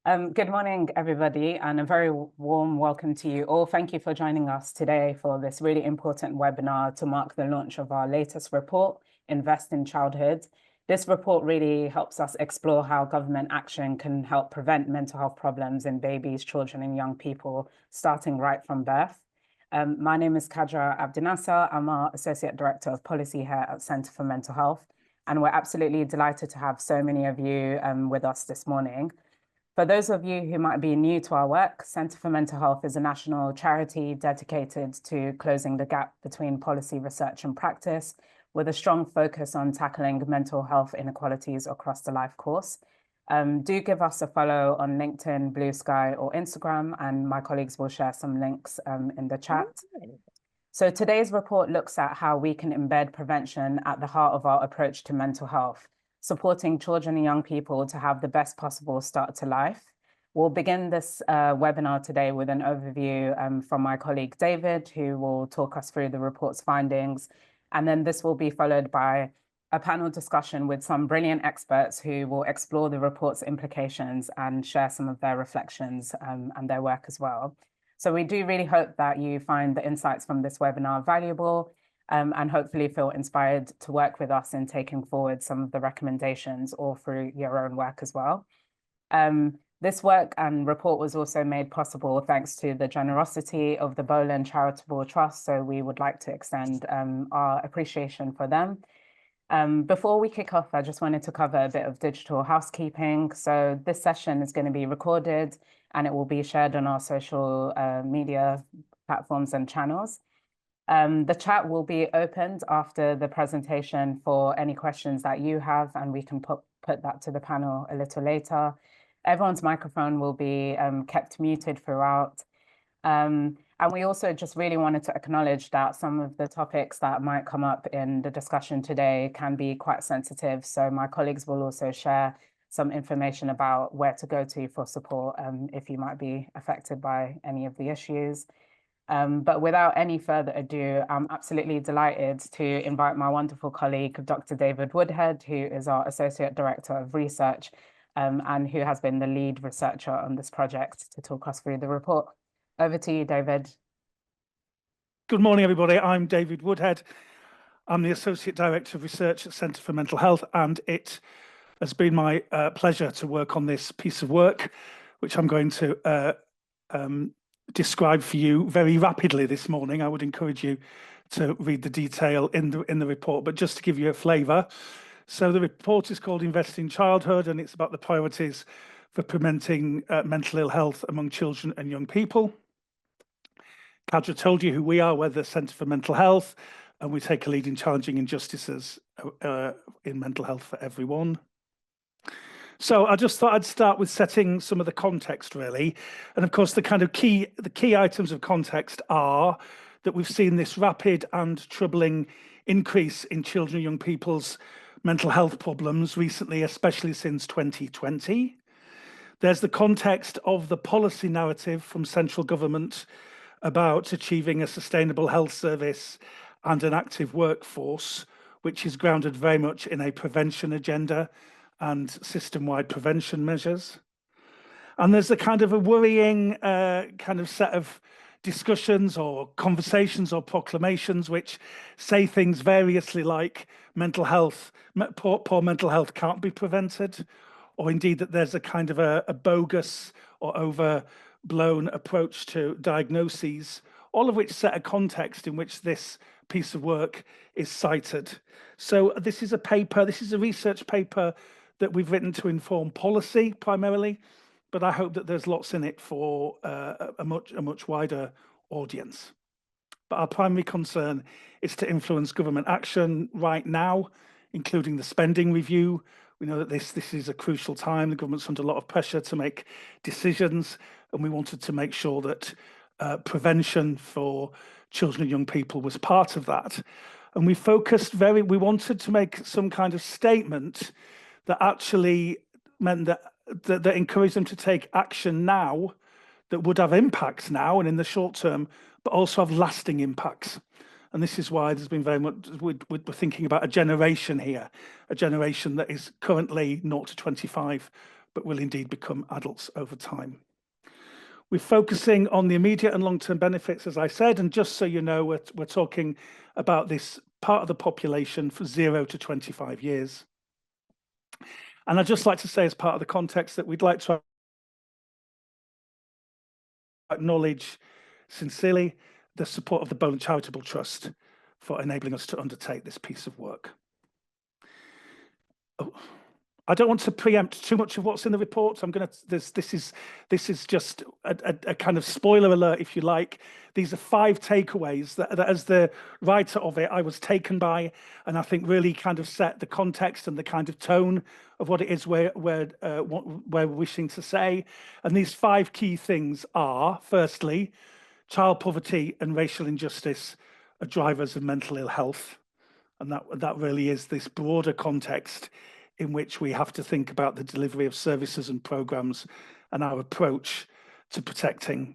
Good morning, everybody, and a very warm welcome to you all. Thank you for joining us today for this really important webinar to mark the launch of our latest report, Invest in Childhood. This report really helps us explore how government action can help prevent mental health problems in babies, children, and young people, starting right from birth. My name is Kadra Abdinasser. I'm our Associate Director of Policy here at Centre for Mental Health, and we're absolutely delighted to have so many of you with us this morning. For those of you who might be new to our work, Centre for Mental Health is a national charity dedicated to closing the gap between policy research and practice, with a strong focus on tackling mental health inequalities across the life course. Do give us a follow on LinkedIn, Blue Sky, or Instagram, and my colleagues will share some links in the chat. So today's report looks at how we can embed prevention at the heart of our approach to mental health, supporting children and young people to have the best possible start to life. We'll begin this webinar today with an overview from my colleague David, who will talk us through the report's findings. And then this will be followed by a panel discussion with some brilliant experts who will explore the report's implications and share some of their reflections and their work as well. So we do really hope that you find the insights from this webinar valuable and hopefully feel inspired to work with us in taking forward some of the recommendations or through your own work as well. This work and report was also made possible thanks to the generosity of the Bowland Charitable Trust, so we would like to extend our appreciation for them. Before we kick off, I just wanted to cover a bit of digital housekeeping. So this session is going to be recorded and it will be shared on our social media platforms and channels. The chat will be opened after the presentation for any questions that you have, and we can put that to the panel a little later. Everyone's microphone will be kept muted throughout. And we also just really wanted to acknowledge that some of the topics that might come up in the discussion today can be quite sensitive. So my colleagues will also share some information about where to go to for support if you might be affected by any of the issues. But without any further ado, I'm absolutely delighted to invite my wonderful colleague, Dr. David Woodhead, who is our Associate Director of Research and who has been the lead researcher on this project, to talk us through the report. Over to you, David. Good morning, everybody. I'm David Woodhead. I'm the Associate Director of Research at Centre for Mental Health, and it has been my pleasure to work on this piece of work, which I'm going to describe for you very rapidly this morning. I would encourage you to read the detail in the report, but just to give you a flavour. So the report is called Invest in Childhood, and it's about the priorities for preventing mental ill health among children and young people. Kadra told you who we are. We're the Centre for Mental Health, and we take a lead in challenging injustices in mental health for everyone. So I just thought I'd start with setting some of the context, really. And of course, the key items of context are that we've seen this rapid and troubling increase in children and young people's mental health problems recently, especially since 2020. There's the context of the policy narrative from central government about achieving a sustainable health service and an active workforce, which is grounded very much in a prevention agenda and system-wide prevention measures. And there's a kind of a worrying set of discussions or conversations or proclamations which say things variously like mental health, poor mental health can't be prevented, or indeed that there's a kind of a bogus or overblown approach to diagnoses, all of which set a context in which this piece of work is cited. So this is a research paper that we've written to inform policy primarily, but I hope that there's lots in it for a much wider audience. But our primary concern is to influence government action right now, including the spending review. We know that this is a crucial time. The government's under a lot of pressure to make decisions, and we wanted to make sure that prevention for children and young people was part of that. And we wanted to make some kind of statement that actually meant that encouraged them to take action now that would have impacts now and in the short term, but also have lasting impacts. And this is why there's been very much, we're thinking about a generation here, a generation that is currently 0 to 25 but will indeed become adults over time. We're focusing on the immediate and long-term benefits, as I said, and just so you know, we're talking about this part of the population for 0 to 25 years. And I'd just like to say, as part of the context, that we'd like to acknowledge sincerely the support of the Bowland Charitable Trust for enabling us to undertake this piece of work. Oh, I don't want to preempt too much of what's in the report. This is just a kind of spoiler alert, if you like. These are 5 takeaways that as the writer of it, I was taken by, and I think really kind of set the context and the kind of tone of what it is we're wishing to say. And these 5 key things are, firstly, child poverty and racial injustice are drivers of mental ill health. And that really is this broader context in which we have to think about the delivery of services and programs and our approach to protecting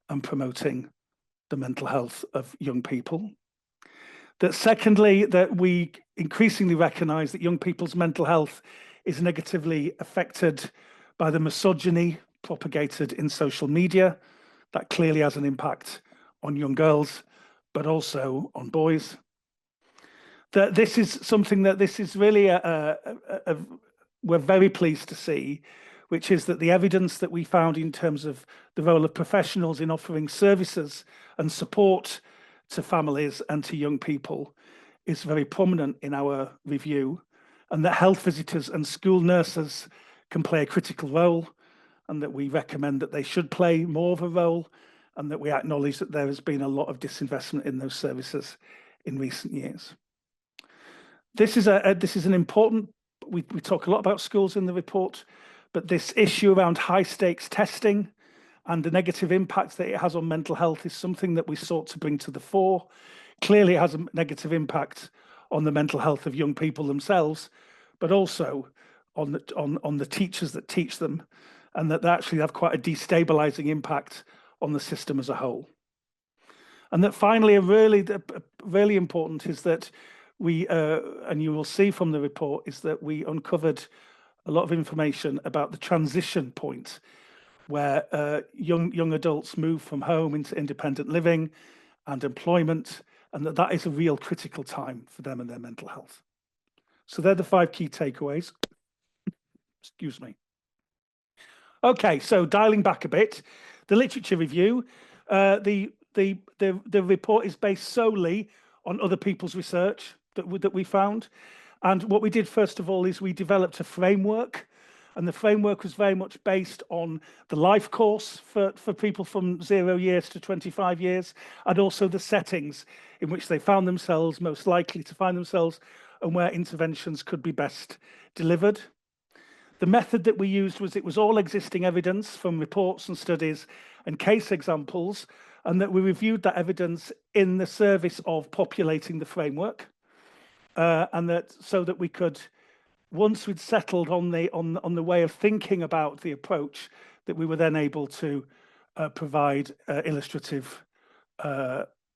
and promoting the mental health of young people. That secondly, that we increasingly recognise that young people's mental health is negatively affected by the misogyny propagated in social media. That clearly has an impact on young girls, but also on boys. That this is something that this is really we're very pleased to see, which is that the evidence that we found in terms of the role of professionals in offering services and support to families and to young people is very prominent in our review, and that health visitors and school nurses can play a critical role, and that we recommend that they should play more of a role, and that we acknowledge that there has been a lot of disinvestment in those services in recent years. This is an important, we talk a lot about schools in the report, but this issue around high stakes testing and the negative impact that it has on mental health is something that we sought to bring to the fore. Clearly it has a negative impact on the mental health of young people themselves, but also on the teachers that teach them, and that they actually have quite a destabilizing impact on the system as a whole. And that finally, really important is that we, and you will see from the report, is that we uncovered a lot of information about the transition point where young adults move from home into independent living and employment, and that is a real critical time for them and their mental health. So they're the 5 key takeaways. Excuse me. Okay, so dialing back a bit, the literature review, the report is based solely on other people's research that we found. And what we did, first of all, is we developed a framework, and the framework was very much based on the life course for people from 0 years to 25 years, and also the settings in which they found themselves most likely to find themselves and where interventions could be best delivered. The method that we used was all existing evidence from reports and studies and case examples, and that we reviewed that evidence in the service of populating the framework. And that so that we could, once we'd settled on the way of thinking about the approach, that we were then able to provide illustrative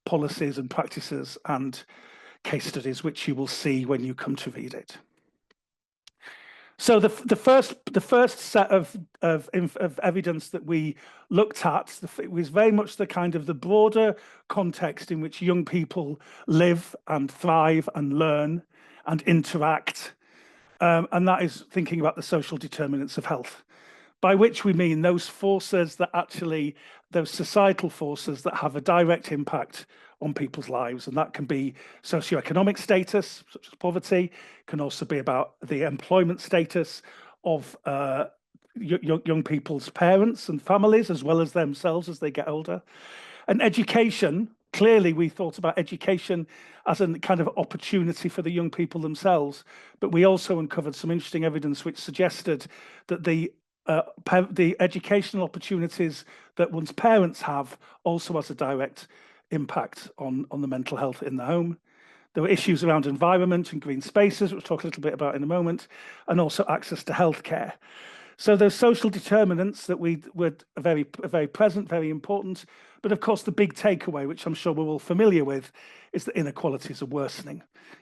policies and practices and case studies, which you will see when you come to read it. So the first set of evidence that we looked at was very much the kind of the broader context in which young people live and thrive and learn and interact, and that is thinking about the social determinants of health, by which we mean those forces that actually, those societal forces that have a direct impact on people's lives. And that can be socioeconomic status, such as poverty, can also be about the employment status of young people's parents and families, as well as themselves as they get older. And education, clearly we thought about education as a kind of opportunity for the young people themselves, but we also uncovered some interesting evidence which suggested that the educational opportunities that one's parents have also has a direct impact on the mental health in the home. There were issues around environment and green spaces, which we'll talk a little bit about in a moment, and also access to healthcare. So those social determinants that were very present, very important. But of course, the big takeaway, which I'm sure we're all familiar with, is that inequalities are worsening.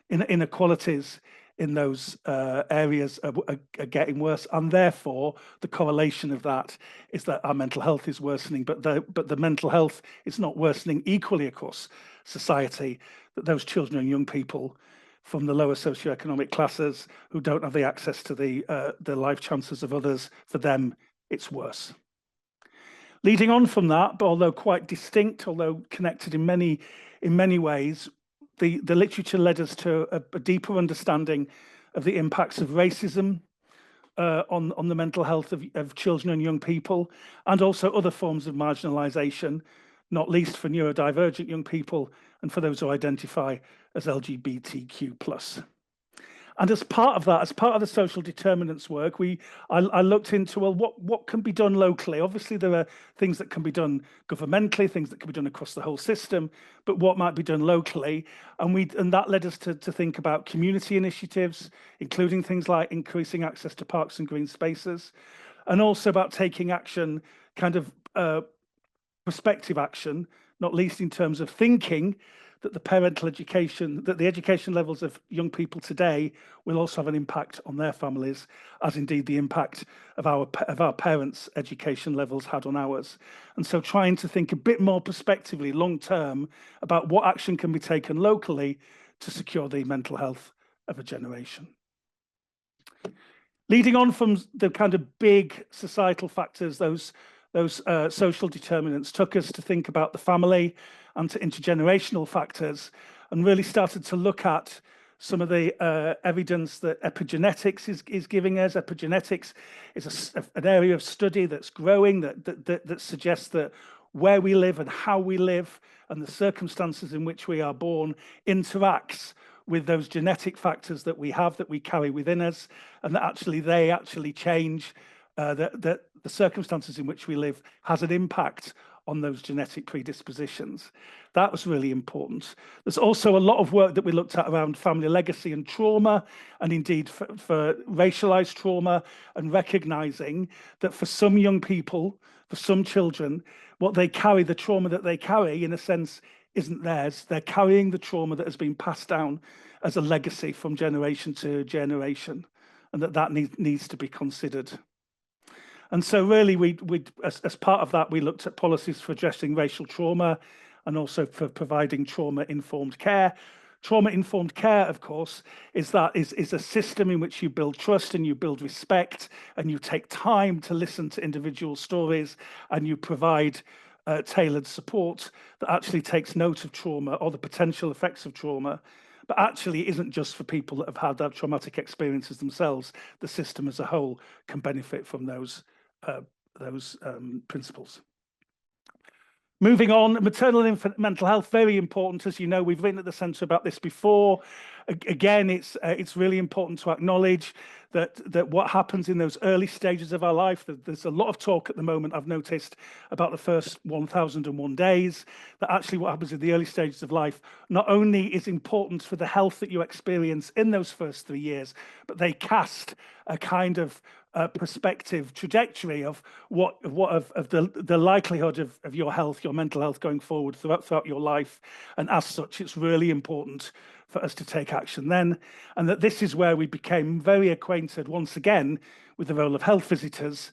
Inequalities in those areas are getting worse, and therefore the correlation of that is that our mental health is worsening, but the mental health is not worsening equally across society, that those children and young people from the lower socioeconomic classes who don't have the access to the life chances of others, for them it's worse. Leading on from that, but although quite distinct, although connected in many ways, the literature led us to a deeper understanding of the impacts of racism on the mental health of children and young people, and also other forms of marginalisation, not least for neurodivergent young people and for those who identify as LGBTQ+. And as part of that, as part of the social determinants work, I looked into, well, what can be done locally? Obviously, there are things that can be done governmentally, things that can be done across the whole system, but what might be done locally? And that led us to think about community initiatives, including things like increasing access to parks and green spaces, and also about taking action, kind of prospective action, not least in terms of thinking that the parental education, that the education levels of young people today will also have an impact on their families, as indeed the impact of our parents' education levels had on ours. And so trying to think a bit more prospectively, long term, about what action can be taken locally to secure the mental health of a generation. Leading on from the kind of big societal factors, those social determinants took us to think about the family and to intergenerational factors, and really started to look at some of the evidence that epigenetics is giving us. Epigenetics is an area of study that's growing, that suggests that where we live and how we live and the circumstances in which we are born interacts with those genetic factors that we have, that we carry within us, and that they actually change, that the circumstances in which we live has an impact on those genetic predispositions. That was really important. There's also a lot of work that we looked at around family legacy and trauma, and indeed for racialized trauma, and recognizing that for some young people, for some children, what they carry, the trauma that they carry, in a sense, isn't theirs. They're carrying the trauma that has been passed down as a legacy from generation to generation, and that needs to be considered. And so really, as part of that, we looked at policies for addressing racial trauma and also for providing trauma-informed care. Trauma-informed care, of course, is a system in which you build trust and you build respect, and you take time to listen to individual stories, and you provide tailored support that actually takes note of trauma or the potential effects of trauma, but actually isn't just for people that have had that traumatic experiences themselves. The system as a whole can benefit from those principles. Moving on, maternal and infant mental health, very important. As you know, we've written at the centre about this before. Again, it's really important to acknowledge that what happens in those early stages of our life, that there's a lot of talk at the moment, I've noticed, about the first 1001 days, that actually what happens in the early stages of life not only is important for the health that you experience in those first 3 years, but they cast a kind of perspective trajectory of the likelihood of your health, your mental health going forward throughout your life. And as such, it's really important for us to take action then, and that this is where we became very acquainted once again with the role of health visitors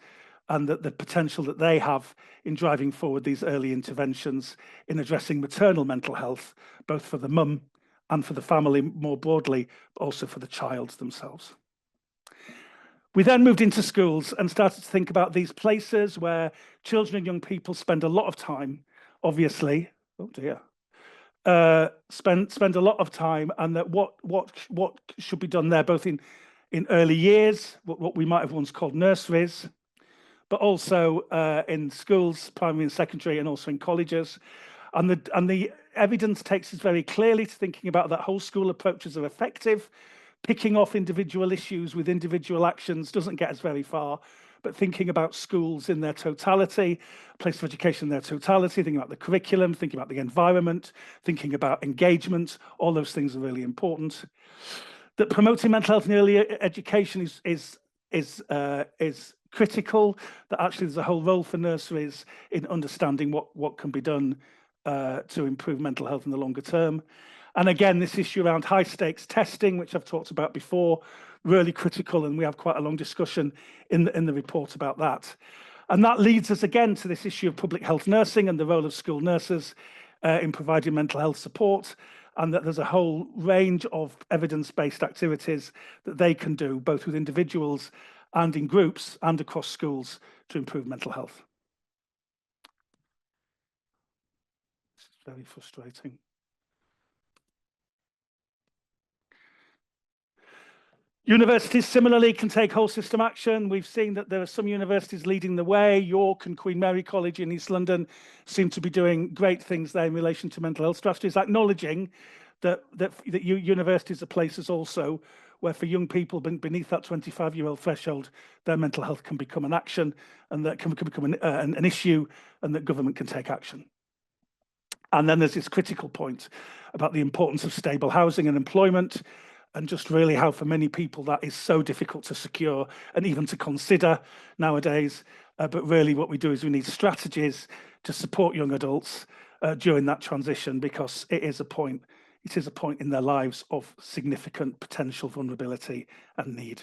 and the potential that they have in driving forward these early interventions in addressing maternal mental health, both for the mum and for the family more broadly, but also for the child themselves. We then moved into schools and started to think about these places where children and young people spend a lot of time, obviously. Oh dear. Spend a lot of time, and that what should be done there, both in early years, what we might have once called nurseries, but also in schools, primary and secondary, and also in colleges. And the evidence takes us very clearly to thinking about that whole school approaches are effective. Picking off individual issues with individual actions doesn't get us very far, but thinking about schools in their totality, place of education in their totality, thinking about the curriculum, thinking about the environment, thinking about engagement, all those things are really important. That promoting mental health in early education is critical, that actually there's a whole role for nurseries in understanding what can be done to improve mental health in the longer term. And again, this issue around high stakes testing, which I've talked about before, really critical, and we have quite a long discussion in the report about that. And that leads us again to this issue of public health nursing and the role of school nurses in providing mental health support, and that there's a whole range of evidence-based activities that they can do, both with individuals and in groups and across schools, to improve mental health. This is very frustrating. Universities similarly can take whole system action. We've seen that there are some universities leading the way. York and Queen Mary College in East London seem to be doing great things there in relation to mental health strategies, acknowledging that universities are places also where for young people beneath that 25-year-old threshold, their mental health can become an action, and that can become an issue, and that government can take action. And then there's this critical point about the importance of stable housing and employment, and just really how for many people that is so difficult to secure and even to consider nowadays. But really what we do is we need strategies to support young adults during that transition, because it is a point in their lives of significant potential vulnerability and need.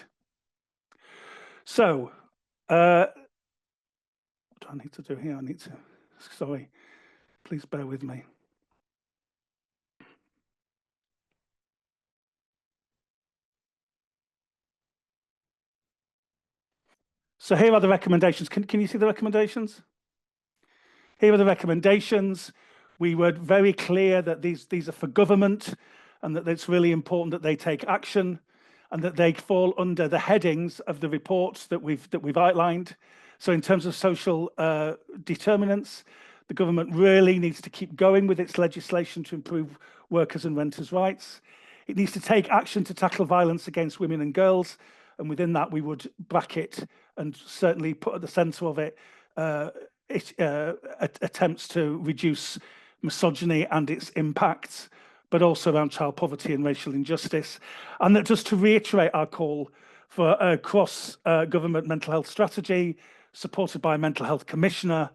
So what do I need to do here? Sorry, please bear with me. So here are the recommendations. Can you see the recommendations? Here are the recommendations. We were very clear that these are for government, and that it's really important that they take action, and that they fall under the headings of the reports that we've outlined. So in terms of social determinants, the government really needs to keep going with its legislation to improve workers' and renters' rights. It needs to take action to tackle violence against women and girls, and within that we would bracket and certainly put at the centre of it attempts to reduce misogyny and its impacts, but also around child poverty and racial injustice. And that, just to reiterate our call for a cross-government mental health strategy supported by a mental health commissioner,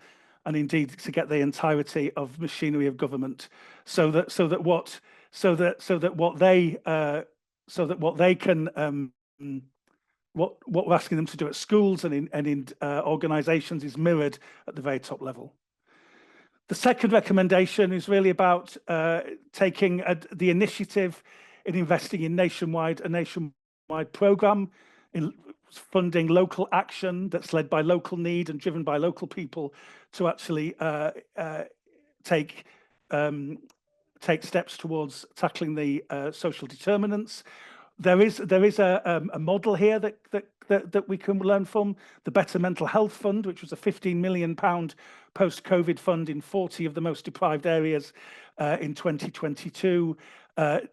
and indeed to get the entirety of machinery of government, so that what we're asking them to do at schools and in organisations is mirrored at the very top level. The second recommendation is really about taking the initiative in investing in a nationwide programme in funding local action that's led by local need and driven by local people to actually take steps towards tackling the social determinants. There is a model here that we can learn from. The Better Mental Health Fund, which was a £15 million post-COVID fund in 40 of the most deprived areas in 2022, was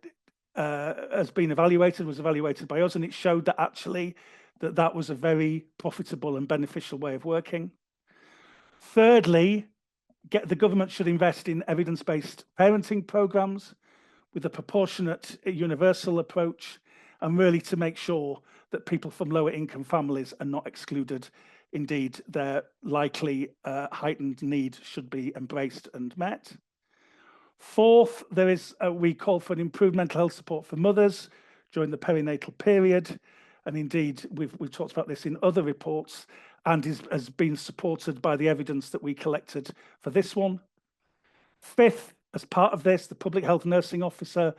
evaluated by us, and it showed that actually that was a very profitable and beneficial way of working. Thirdly, the government should invest in evidence-based parenting programs with a proportionate universal approach, and really to make sure that people from lower income families are not excluded. Indeed, their likely heightened need should be embraced and met. Fourth, we call for an improved mental health support for mothers during the perinatal period, and indeed we've talked about this in other reports, and has been supported by the evidence that we collected for this one. Fifth, as part of this, the public health nursing offer,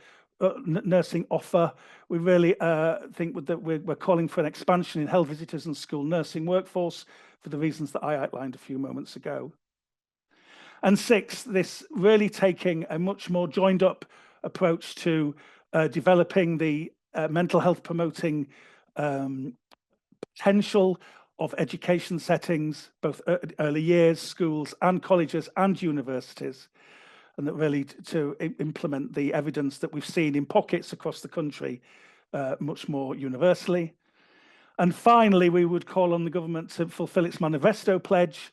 we really think that we're calling for an expansion in health visitors and school nursing workforce for the reasons that I outlined a few moments ago. And sixth, this really taking a much more joined up approach to developing the mental health promoting potential of education settings, both early years, schools and colleges and universities, and that really to implement the evidence that we've seen in pockets across the country much more universally. And finally, we would call on the government to fulfil its manifesto pledge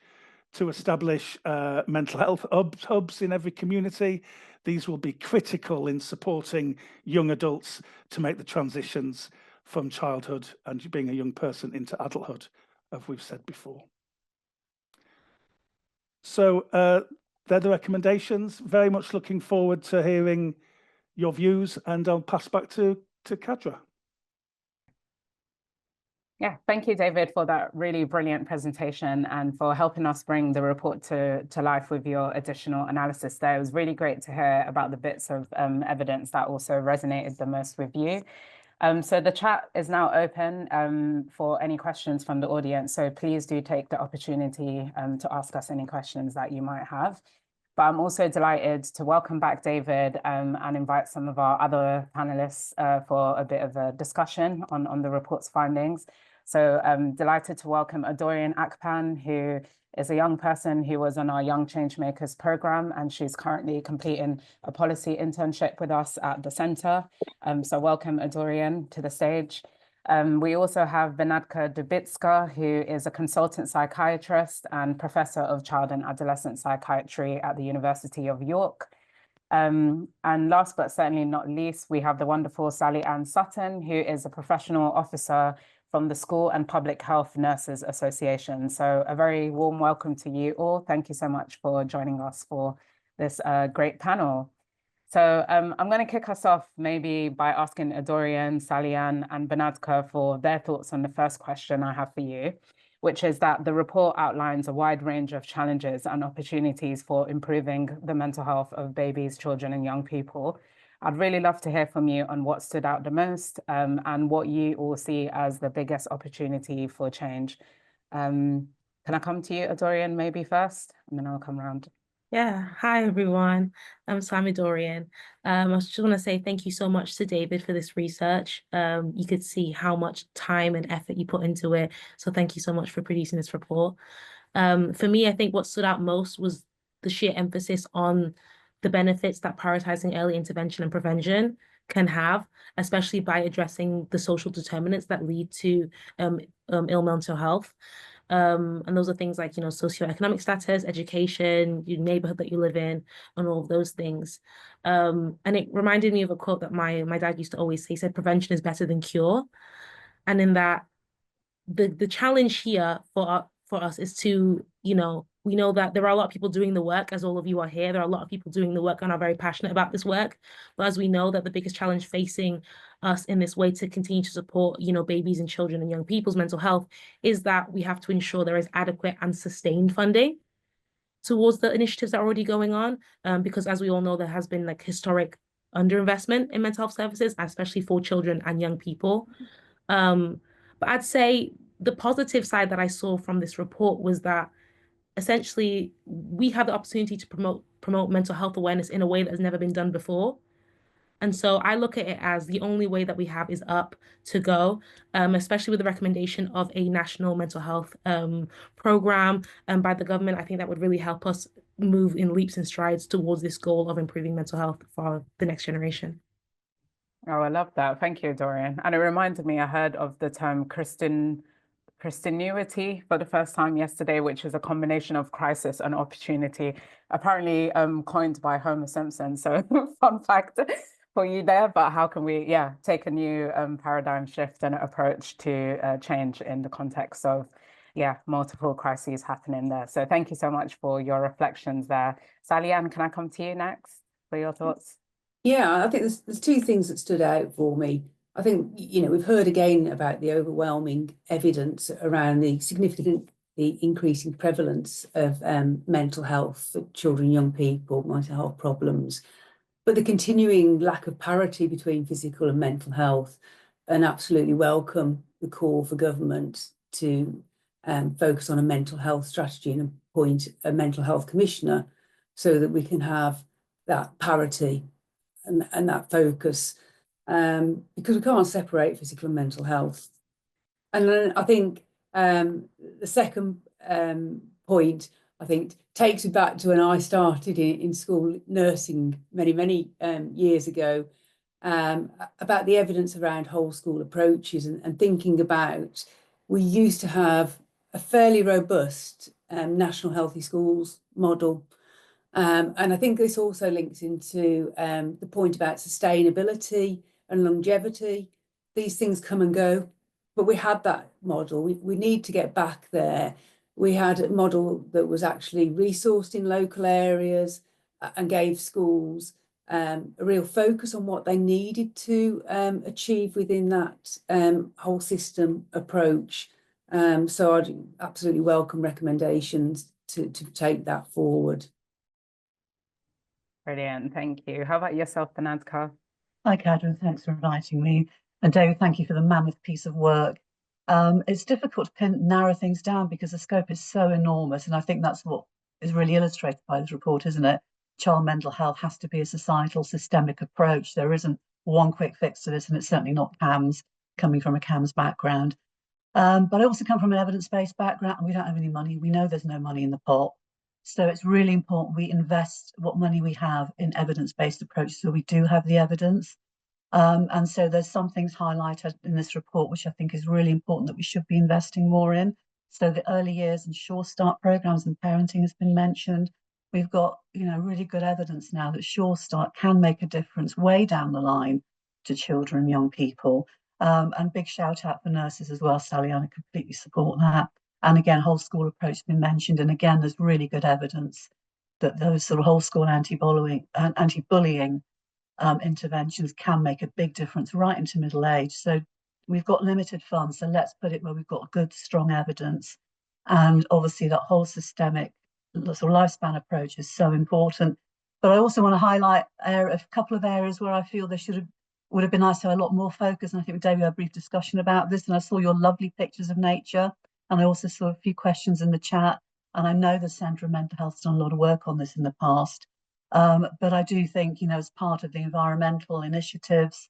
to establish mental health hubs in every community. These will be critical in supporting young adults to make the transitions from childhood and being a young person into adulthood, as we've said before. So they're the recommendations. Very much looking forward to hearing your views, and I'll pass back to Kadra. Yeah, thank you, David, for that really brilliant presentation and for helping us bring the report to life with your additional analysis there. It was really great to hear about the bits of evidence that also resonated the most with you. So the chat is now open for any questions from the audience. So please do take the opportunity to ask us any questions that you might have. But I'm also delighted to welcome back David and invite some of our other panelists for a bit of a discussion on the report's findings. So I'm delighted to welcome Adorian Akpan, who is a young person who was on our Young Changemakers program, and she's currently completing a policy internship with us at the center. So welcome, Adorian, to the stage. We also have Benadka Dubitska, who is a consultant psychiatrist and professor of child and adolescent psychiatry at the University of York. And last but certainly not least, we have the wonderful Sally Ann Sutton, who is a professional officer from the School and Public Health Nurses Association. So a very warm welcome to you all. Thank you so much for joining us for this great panel. So I'm going to kick us off maybe by asking Adorian, Sally Ann, and Benadka for their thoughts on the first question I have for you, which is that the report outlines a wide range of challenges and opportunities for improving the mental health of babies, children, and young people. I'd really love to hear from you on what stood out the most and what you all see as the biggest opportunity for change. Can I come to you, Adorian, maybe first, and then I'll come around. Yeah, hi everyone. I'm Dorian. I just want to say thank you so much to David for this research. You could see how much time and effort you put into it. So thank you so much for producing this report. For me, I think what stood out most was the sheer emphasis on the benefits that prioritizing early intervention and prevention can have, especially by addressing the social determinants that lead to ill mental health. And those are things like, socioeconomic status, education, your neighborhood that you live in, and all of those things. And it reminded me of a quote that my dad used to always say. He said, prevention is better than cure. And in that, the challenge here for us is to, we know that there are a lot of people doing the work, as all of you are here. There are a lot of people doing the work and are very passionate about this work. But as we know that the biggest challenge facing us in this way to continue to support, babies and children and young people's mental health is that we have to ensure there is adequate and sustained funding towards the initiatives that are already going on. Because as we all know, there has been like historic underinvestment in mental health services, especially for children and young people. But I'd say the positive side that I saw from this report was that essentially we have the opportunity to promote mental health awareness in a way that has never been done before. And so I look at it as the only way that we have is up to go, especially with the recommendation of a national mental health program by the government. I think that would really help us move in leaps and strides towards this goal of improving mental health for the next generation. Oh, I love that. Thank you, Dorian. And it reminded me, I heard of the term Christinuity for the first time yesterday, which is a combination of crisis and opportunity, apparently coined by Homer Simpson. So fun fact for you there, but how can we, take a new paradigm shift and approach to change in the context of, multiple crises happening there. So thank you so much for your reflections there. Sally Ann, can I come to you next for your thoughts? Yeah, I think there's two things that stood out for me. I think, we've heard again about the overwhelming evidence around the significantly increasing prevalence of mental health for children, young people, mental health problems, but the continuing lack of parity between physical and mental health, and absolutely welcome the call for government to focus on a mental health strategy and appoint a mental health commissioner so that we can have that parity and that focus, because we can't separate physical and mental health. And then I think the second point, I think, takes me back to when I started in school nursing many years ago, about the evidence around whole school approaches and thinking about, we used to have a fairly robust National Healthy Schools model. And I think this also links into the point about sustainability and longevity. These things come and go, but we had that model. We need to get back there. We had a model that was actually resourced in local areas and gave schools a real focus on what they needed to achieve within that whole system approach. So I'd absolutely welcome recommendations to take that forward. Brilliant, thank you. How about yourself, Banadka? Hi, Catherine, thanks for inviting me. And David, thank you for the mammoth piece of work. It's difficult to narrow things down because the scope is so enormous. And I think that's what is really illustrated by this report, isn't it? Child mental health has to be a societal systemic approach. There isn't one quick fix to this, and it's certainly not CAMS, coming from a CAMS background. But I also come from an evidence-based background, and we don't have any money. We know there's no money in the pot. So it's really important we invest what money we have in evidence-based approaches so we do have the evidence. And so there's some things highlighted in this report, which I think is really important that we should be investing more in. So the early years and Sure Start programs and parenting has been mentioned. We've got, really good evidence now that Sure Start can make a difference way down the line to children and young people. And big shout out for nurses as well, Sally, and I completely support that. And again, whole school approach has been mentioned. And again, there's really good evidence that those sort of whole school anti-bullying interventions can make a big difference right into middle age. So we've got limited funds, so let's put it where we've got good, strong evidence. And obviously that whole systemic sort of lifespan approach is so important. But I also want to highlight a couple of areas where I feel there would have been nice to have a lot more focus. And I think with David, we had a brief discussion about this, and I saw your lovely pictures of nature. And I also saw a few questions in the chat. And I know the Centre of Mental Health has done a lot of work on this in the past. But I do think, as part of the environmental initiatives,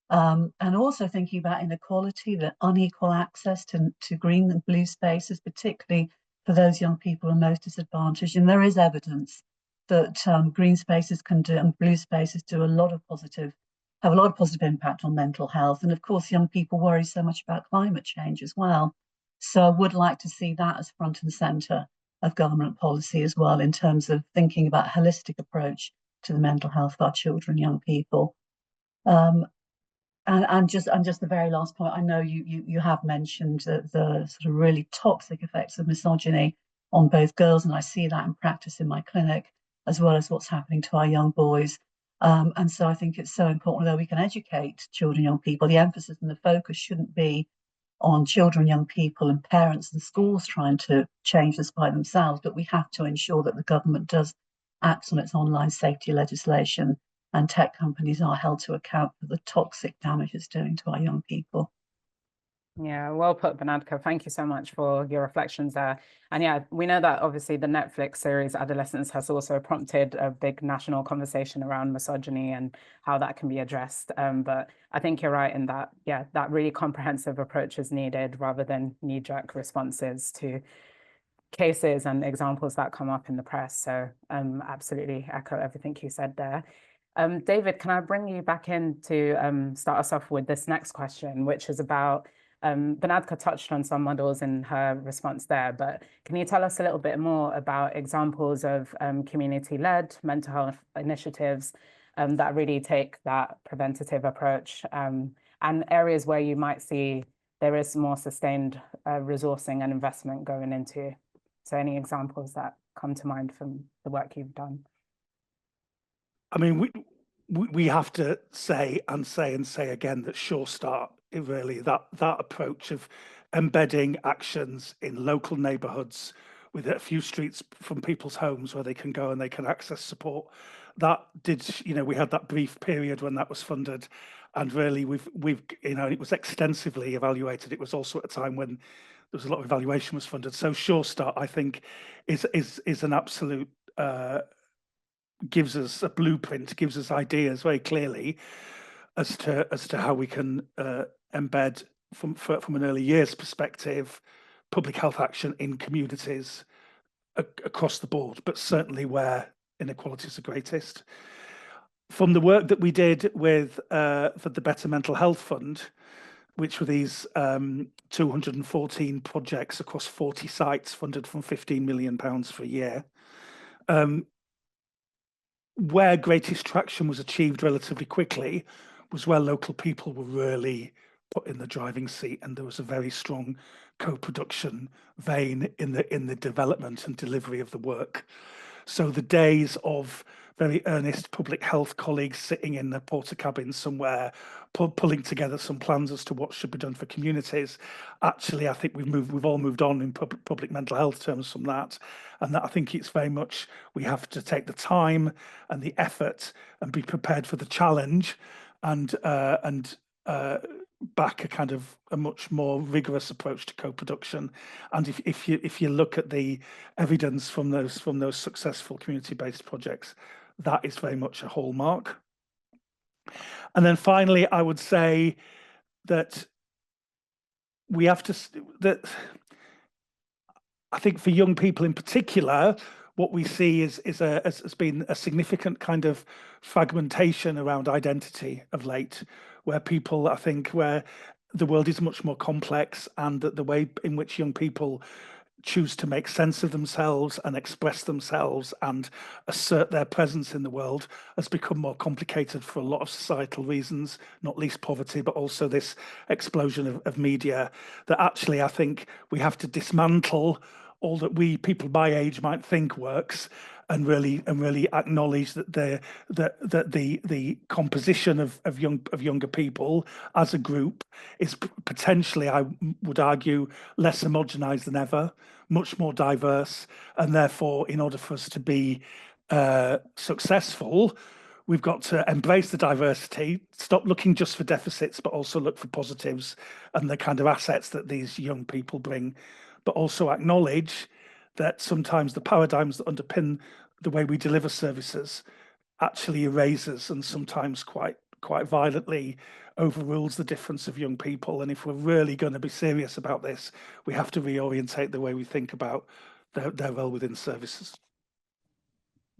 and also thinking about inequality, the unequal access to green and blue spaces, particularly for those young people who are most disadvantaged. And there is evidence that green spaces can do and blue spaces do have a lot of positive impact on mental health. And of course, young people worry so much about climate change as well. So I would like to see that as front and centre of government policy as well, in terms of thinking about a holistic approach to the mental health of our children and young people. And just the very last point, I know you have mentioned the sort of really toxic effects of misogyny on both girls, and I see that in practice in my clinic, as well as what's happening to our young boys. And so I think it's so important that we can educate children and young people. The emphasis and the focus shouldn't be on children, young people and parents and schools trying to change this by themselves, but we have to ensure that the government does act on its online safety legislation and tech companies are held to account for the toxic damage it's doing to our young people. Yeah, well put, Banadka. Thank you so much for your reflections there. And yeah, we know that obviously the Netflix series Adolescence has also prompted a big national conversation around misogyny and how that can be addressed. But I think you're right in that, yeah, that really comprehensive approach is needed rather than knee-jerk responses to cases and examples that come up in the press. So absolutely echo everything you said there. David, can I bring you back in to start us off with this next question, which is about Banadka touched on some models in her response there, but can you tell us a little bit more about examples of community-led mental health initiatives that really take that preventative approach and areas where you might see there is more sustained resourcing and investment going into? So any examples that come to mind from the work you've done? I mean, we have to say again that Sure Start, really that approach of embedding actions in local neighbourhoods with a few streets from people's homes where they can go and they can access support. That did, we had that brief period when that was funded, and really we've it was extensively evaluated. It was also at a time when there was a lot of evaluation was funded. So Sure Start, I think, is an absolute gives us a blueprint, gives us ideas very clearly as to how we can embed from an early years perspective public health action in communities across the board, but certainly where inequalities are greatest. From the work that we did with for the Better Mental Health Fund, which were these 214 projects across 40 sites funded from £15 million for a year, where greatest traction was achieved relatively quickly was where local people were really put in the driving seat, and there was a very strong co-production vein in the development and delivery of the work. So the days of very earnest public health colleagues sitting in the porter cabin somewhere, pulling together some plans as to what should be done for communities. Actually, I think we've all moved on in public mental health terms from that, and that I think it's very much we have to take the time and the effort and be prepared for the challenge, and back a kind of a much more rigorous approach to co-production. And if you look at the evidence from those successful community-based projects, that is very much a hallmark. And then finally, I would say that we have to, that I think for young people in particular, what we see has been a significant kind of fragmentation around identity of late, where people, I think, where the world is much more complex, and that the way in which young people choose to make sense of themselves and express themselves and assert their presence in the world has become more complicated for a lot of societal reasons, not least poverty, but also this explosion of media, that actually I think we have to dismantle all that we people my age might think works, and really acknowledge that the composition of younger people as a group is potentially, I would argue, less homogenized than ever, much more diverse, and therefore, in order for us to be successful, we've got to embrace the diversity, stop looking just for deficits, but also look for positives and the kind of assets that these young people bring, but also acknowledge that sometimes the paradigms that underpin the way we deliver services actually erases and sometimes quite violently overrules the difference of young people. And if we're really going to be serious about this, we have to reorientate the way we think about their role within services.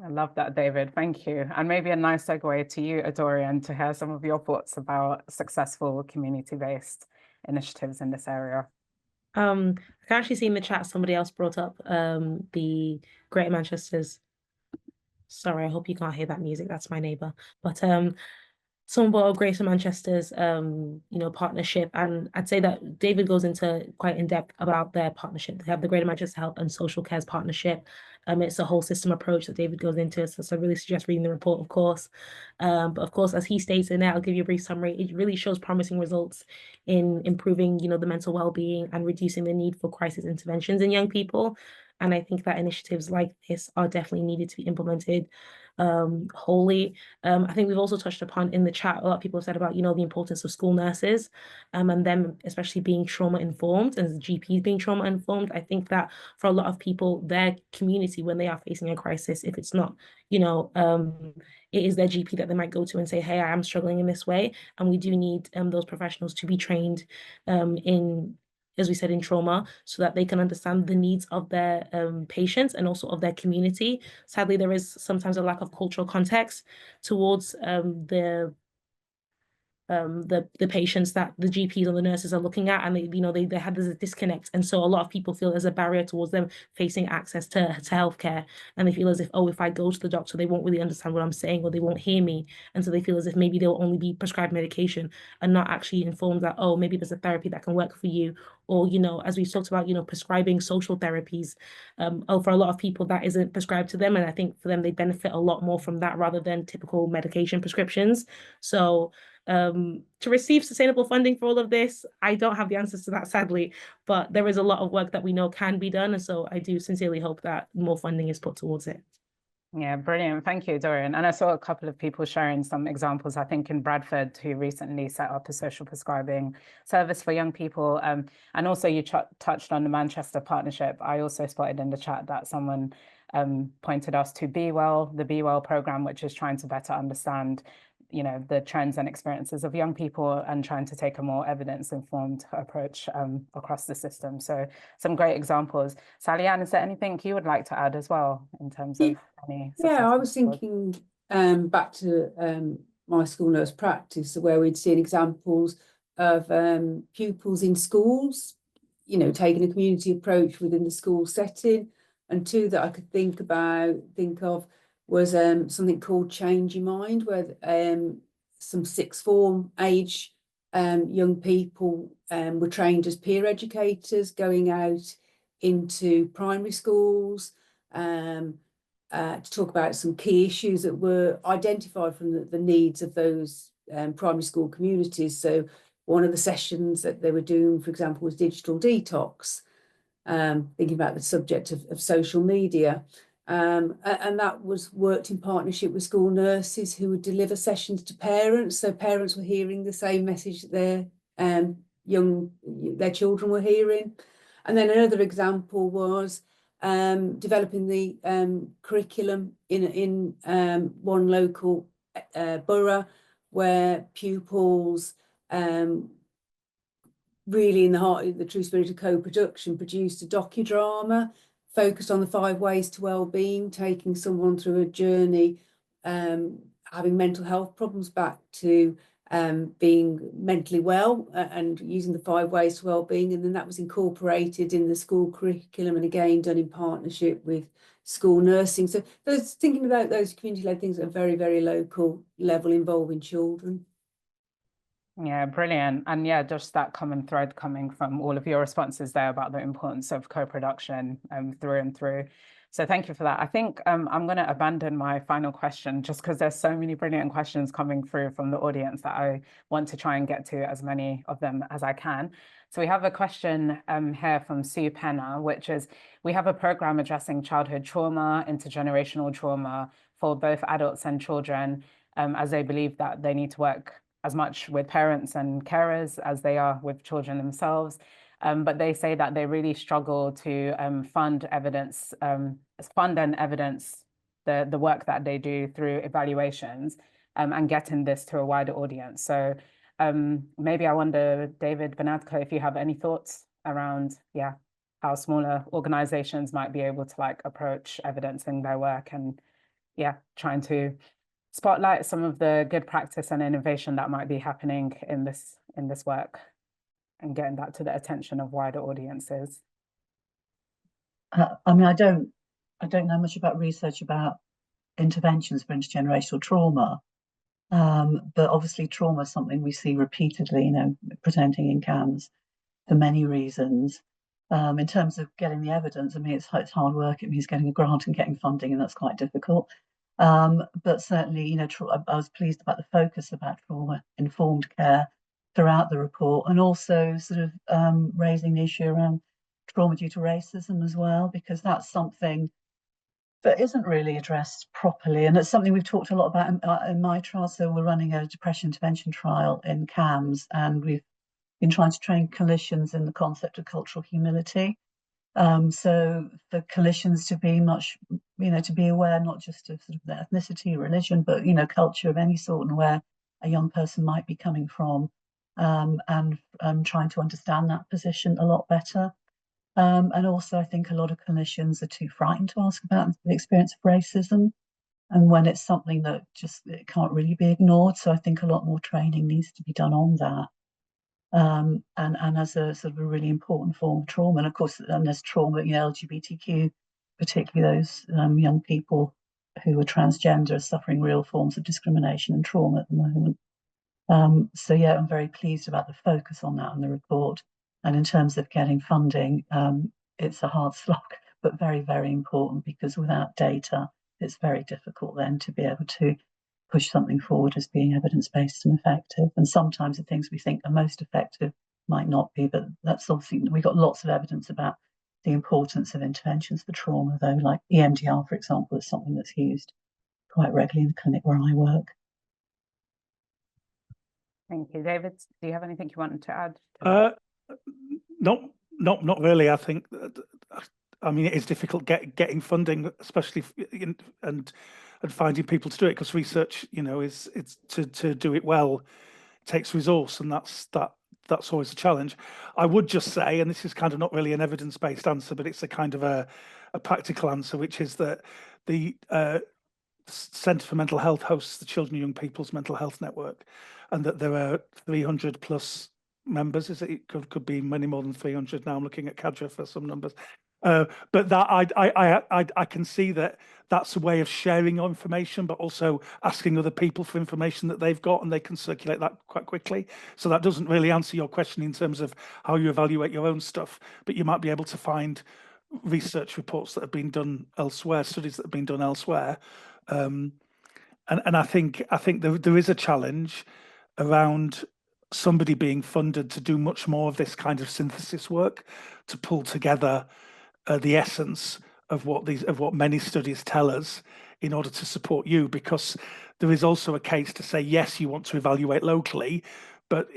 I love that, David. Thank you. And maybe a nice segue to you, Adorian, to hear some of your thoughts about successful community-based initiatives in this area. I can actually see in the chat somebody else brought up the Greater Manchester's. Sorry, I hope you can't hear that music. That's my neighbour. But someone brought up Greater Manchester's partnership, and I'd say that David goes into quite in depth about their partnership. They have the Greater Manchester Health and Social Cares Partnership. It's a whole system approach that David goes into, so I really suggest reading the report, of course. But of course, as he states in there, I'll give you a brief summary. It really shows promising results in improving, the mental well-being and reducing the need for crisis interventions in young people. And I think that initiatives like this are definitely needed to be implemented wholly. I think we've also touched upon in the chat, a lot of people have said about, the importance of school nurses and them especially being trauma informed, and GPs being trauma informed. I think that for a lot of people, their community, when they are facing a crisis, if it's not, it is their GP that they might go to and say, hey, I am struggling in this way. And we do need those professionals to be trained in, as we said, in trauma, so that they can understand the needs of their patients and also of their community. Sadly, there is sometimes a lack of cultural context towards the patients that the GPs or the nurses are looking at, and they have this disconnect, and so a lot of people feel there's a barrier towards them facing access to healthcare, and they feel as if, oh, if I go to the doctor, they won't really understand what I'm saying, or they won't hear me, and so they feel as if maybe they'll only be prescribed medication and not actually informed that, oh, maybe there's a therapy that can work for you, or as we've talked about, prescribing social therapies. For a lot of people that isn't prescribed to them, and I think for them they benefit a lot more from that rather than typical medication prescriptions. So to receive sustainable funding for all of this, I don't have the answers to that, sadly, but there is a lot of work that we know can be done, and so I do sincerely hope that more funding is put towards it. Yeah, brilliant. Thank you, Dorian. And I saw a couple of people sharing some examples, I think in Bradford, who recently set up a social prescribing service for young people. And also you touched on the Manchester partnership. I also spotted in the chat that someone pointed us to Be Well, the Be Well program, which is trying to better understand the trends and experiences of young people and trying to take a more evidence-informed approach across the system. So some great examples. Sally-Ann, is there anything you would like to add as well in terms of any? Yeah, I was thinking back to my school nurse practice, where we'd seen examples of pupils in schools, taking a community approach within the school setting. And two that I could think of was something called Change Your Mind, where some sixth form age young people were trained as peer educators, going out into primary schools, to talk about some key issues that were identified from the needs of those primary school communities. So one of the sessions that they were doing, for example, was digital detox, thinking about the subject of social media. And that was worked in partnership with school nurses who would deliver sessions to parents. So parents were hearing the same message that their children were hearing. And then another example was developing the curriculum in one local borough where pupils really in the true spirit of co-production produced a docudrama focused on the 5 ways to well-being, taking someone through a journey, having mental health problems back to being mentally well, and using the 5 ways to well-being. And then that was incorporated in the school curriculum, and again done in partnership with school nursing. So thinking about those community-led things at a very, very local level involving children. Yeah, brilliant. And yeah, just that common thread coming from all of your responses there about the importance of co-production through and through. So thank you for that. I think I'm going to abandon my final question just because there's so many brilliant questions coming through from the audience that I want to try and get to as many of them as I can. So we have a question here from Sue Penner, which is, we have a program addressing childhood trauma, intergenerational trauma for both adults and children, as they believe that they need to work as much with parents and carers as they are with children themselves. But they say that they really struggle to fund and evidence the work that they do through evaluations and getting this to a wider audience. So maybe I wonder, David Bernardco, if you have any thoughts around, how smaller organizations might be able to like approach evidencing their work and trying to spotlight some of the good practice and innovation that might be happening in this work and getting that to the attention of wider audiences. I mean, I don't know much about research about interventions for intergenerational trauma, but obviously trauma is something we see repeatedly, presenting in CAMHS for many reasons. In terms of getting the evidence, I mean, it's hard work. It means getting a grant and getting funding, and that's quite difficult. But certainly, I was pleased about the focus about trauma-informed care throughout the report, and also sort of raising the issue around trauma due to racism as well, because that's something that isn't really addressed properly. And it's something we've talked a lot about in my trial. So we're running a depression intervention trial in CAMHS, and we've been trying to train clinicians in the concept of cultural humility. So for clinicians to be much, to be aware not just of sort of their ethnicity, religion, but, culture of any sort, and where a young person might be coming from, and trying to understand that position a lot better. And also, I think a lot of clinicians are too frightened to ask about the experience of racism, and when it's something that it can't really be ignored. So I think a lot more training needs to be done on that. And as a sort of a really important form of trauma. And of course, there's trauma, LGBTQ, particularly those young people who are transgender, are suffering real forms of discrimination and trauma at the moment. So I'm very pleased about the focus on that in the report. And in terms of getting funding, it's a hard slog, but very, very important, because without data, it's very difficult then to be able to push something forward as being evidence-based and effective. And sometimes the things we think are most effective might not be, but that's obviously, we've got lots of evidence about the importance of interventions for trauma, though, like EMDR, for example, is something that's used quite regularly in the clinic where I work. Thank you. David, do you have anything you wanted to add? Not really. I think, I mean, it is difficult getting funding, especially and finding people to do it, because research, it's to do it well takes resource, and that's always a challenge. I would just say, and this is kind of not really an evidence-based answer, but it's a kind of a practical answer, which is that the Centre for Mental Health hosts the Children and Young People's Mental Health Network, and that there are 300 plus members. It could be many more than 300 now. I'm looking at Cadra for some numbers. But that I can see that that's a way of sharing information, but also asking other people for information that they've got, and they can circulate that quite quickly. So that doesn't really answer your question in terms of how you evaluate your own stuff, but you might be able to find research reports that have been done elsewhere, studies that have been done elsewhere, and I think there is a challenge around somebody being funded to do much more of this kind of synthesis work, to pull together the essence of what many studies tell us in order to support you, because there is also a case to say, yes, you want to evaluate locally, but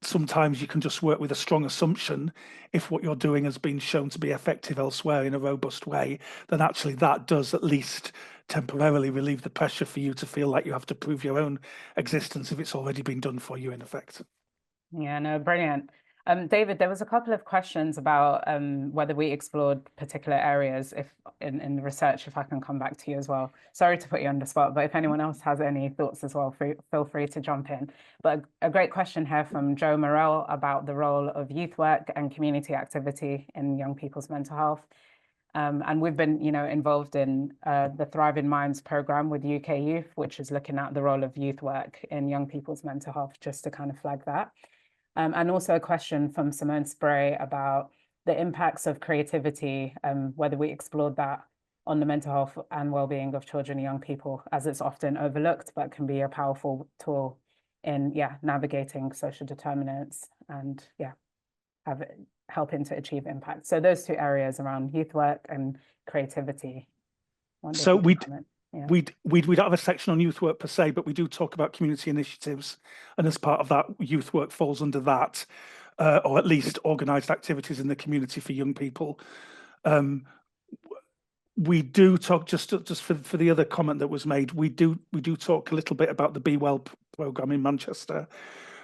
sometimes you can just work with a strong assumption. If what you're doing has been shown to be effective elsewhere in a robust way, then actually that does at least temporarily relieve the pressure for you to feel like you have to prove your own existence if it's already been done for you, in effect. Yeah, no, brilliant. David, there was a couple of questions about whether we explored particular areas in the research, if I can come back to you as well. Sorry to put you on the spot, but if anyone else has any thoughts as well, feel free to jump in. But a great question here from Joe Morell about the role of youth work and community activity in young people's mental health. And we've been, involved in the Thriving Minds program with UK Youth, which is looking at the role of youth work in young people's mental health, just to kind of flag that. And also a question from Simone Spray about the impacts of creativity, whether we explored that on the mental health and well-being of children and young people, as it's often overlooked, but can be a powerful tool in navigating social determinants and helping to achieve impact. So those two areas around youth work and creativity. So we don't have a section on youth work per se, but we do talk about community initiatives, and as part of that, youth work falls under that, or at least organised activities in the community for young people. We do talk, just for the other comment that was made, we do talk a little bit about the Be Well programme in Manchester,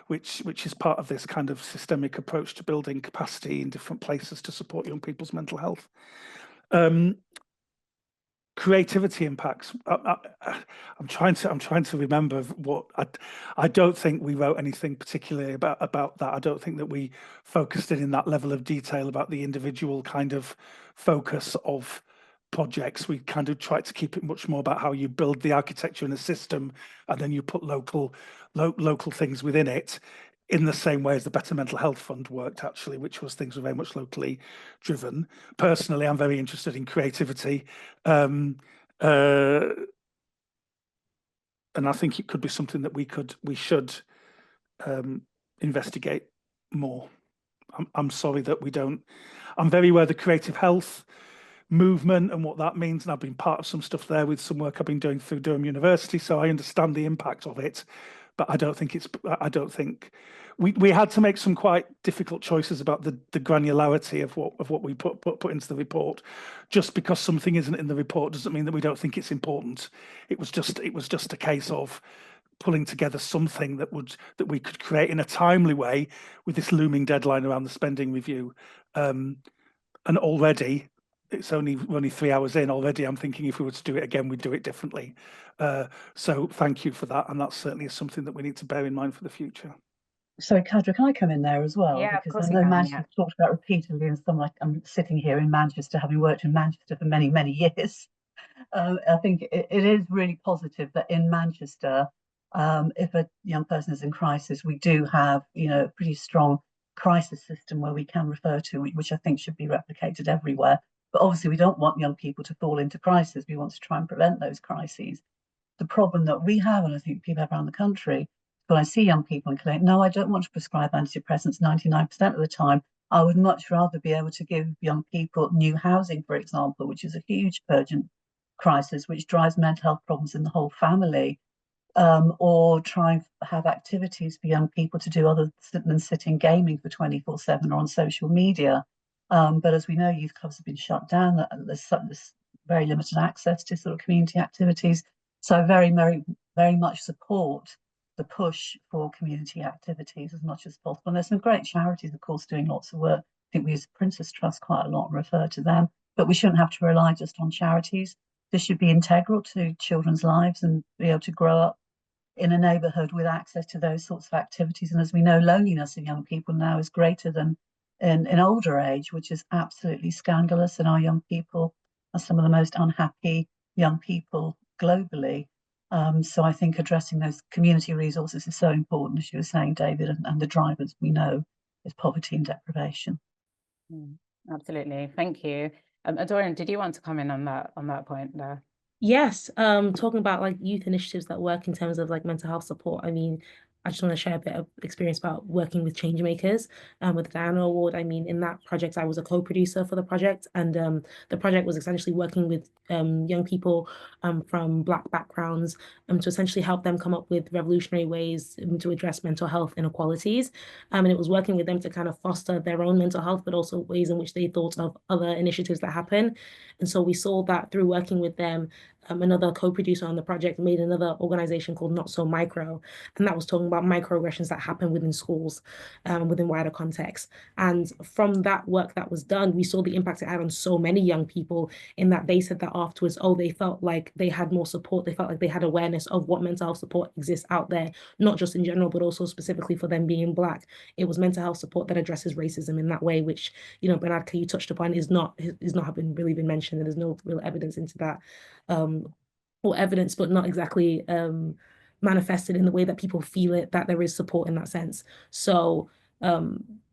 which is part of this kind of systemic approach to building capacity in different places to support young people's mental health. Creativity impacts. I'm trying to remember what I don't think we wrote anything particularly about that. I don't think that we focused it in that level of detail about the individual kind of focus of projects. We kind of tried to keep it much more about how you build the architecture in a system, and then you put local things within it, in the same way as the Better Mental Health Fund worked, actually, which was things were very much locally driven. Personally, I'm very interested in creativity. And I think it could be something that we should investigate more. I'm sorry that we don't. I'm very aware of the creative health movement and what that means, and I've been part of some stuff there with some work I've been doing through Durham University, so I understand the impact of it. But I don't think we had to make some quite difficult choices about the granularity of what we put into the report. Just because something isn't in the report doesn't mean that we don't think it's important. It was just a case of pulling together something that we could create in a timely way with this looming deadline around the spending review. And already, it's only 3 hours in. Already, I'm thinking if we were to do it again, we'd do it differently. So thank you for that, and that certainly is something that we need to bear in mind for the future. So, Kadra, can I come in there as well? Yeah, because of course I know Manchester's talked about repeatedly, and some, like I'm sitting here in Manchester, having worked in Manchester for many, many years. I think it is really positive that in Manchester, if a young person is in crisis, we do have, a pretty strong crisis system where we can refer to, which I think should be replicated everywhere. But obviously, we don't want young people to fall into crisis. We want to try and prevent those crises. The problem that we have, and I think people have around the country, when I see young people and claim, no, I don't want to prescribe antidepressants 99% of the time. I would much rather be able to give young people new housing, for example, which is a huge urgent crisis, which drives mental health problems in the whole family, or try and have activities for young people to do other than sitting gaming for 24/7 or on social media. But as we know, youth clubs have been shut down. There's very limited access to sort of community activities. So I very, very, very much support the push for community activities as much as possible. And there's some great charities, of course, doing lots of work. I think we use Princess Trust quite a lot and refer to them, but we shouldn't have to rely just on charities. This should be integral to children's lives and be able to grow up in a neighbourhood with access to those sorts of activities. And as we know, loneliness in young people now is greater than in older age, which is absolutely scandalous. And our young people are some of the most unhappy young people globally. So I think addressing those community resources is so important, as you were saying, David, and the drivers we know is poverty and deprivation. Absolutely, thank you. Dorian, did you want to come in on that point there? Yes, talking about like youth initiatives that work in terms of like mental health support. I mean, I just want to share a bit of experience about working with change makers with the Diana Award. I mean, in that project, I was a co-producer for the project, and the project was essentially working with young people from Black backgrounds to essentially help them come up with revolutionary ways to address mental health inequalities. And it was working with them to kind of foster their own mental health, but also ways in which they thought of other initiatives that happen. And so we saw that through working with them. Another co-producer on the project made another organization called Not So Micro, and that was talking about microaggressions that happen within schools, within wider contexts. And from that work that was done, we saw the impact it had on so many young people in that they said that afterwards, oh, they felt like they had more support. They felt like they had awareness of what mental health support exists out there, not just in general, but also specifically for them being Black. It was mental health support that addresses racism in that way, which, you know, Bernard, you touched upon, is not really been mentioned, and there's no real evidence into that. Or evidence, but not exactly manifested in the way that people feel it, that there is support in that sense. So